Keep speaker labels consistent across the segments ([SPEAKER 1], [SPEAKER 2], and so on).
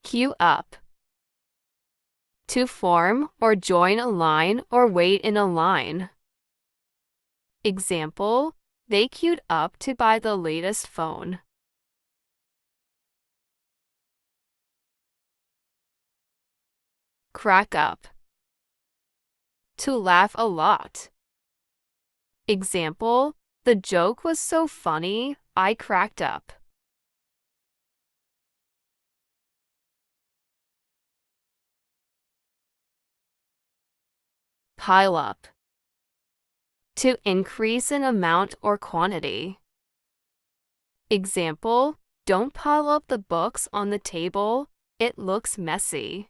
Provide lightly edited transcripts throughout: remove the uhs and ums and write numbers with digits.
[SPEAKER 1] Queue up. To form or join a line or wait in a line. Example, they queued up to buy the latest phone. Crack up. To laugh a lot. Example, the joke was so funny, I cracked up. Pile up. To increase in amount or quantity. Example, don't pile up the books on the table, it looks messy.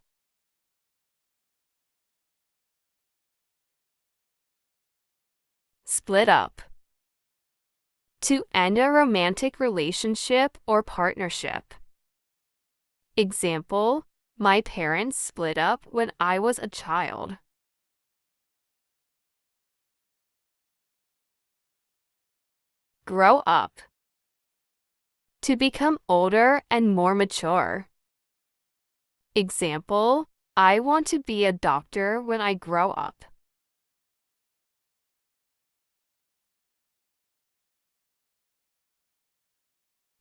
[SPEAKER 1] Split up. To end a romantic relationship or partnership. Example, my parents split up when I was a child. Grow up. To become older and more mature. Example, I want to be a doctor when I grow up.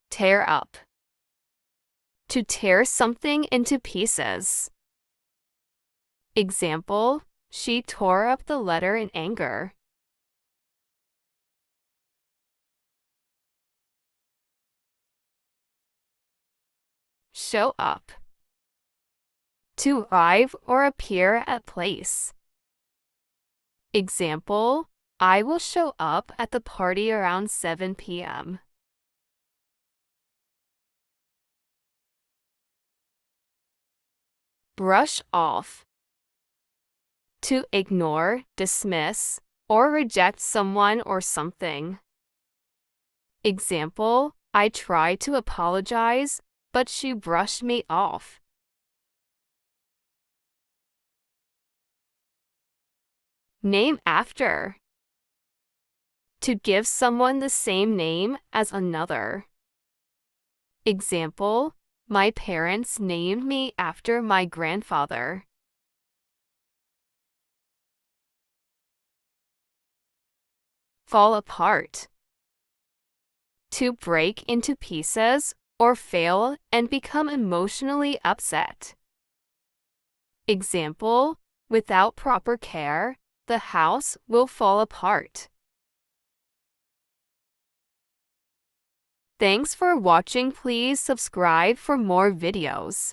[SPEAKER 1] Tear up. To tear something into pieces. Example, she tore up the letter in anger. Show up. To arrive or appear at place. Example, I will show up at the party around 7 p.m. Brush off. To ignore, dismiss, or reject someone or something. Example, I tried to apologize, but she brushed me off. Name after. To give someone the same name as another. Example, my parents named me after my grandfather. Fall apart. To break into pieces or fail and become emotionally upset. Example, without proper care, the house will fall apart. Thanks for watching. Please subscribe for more videos.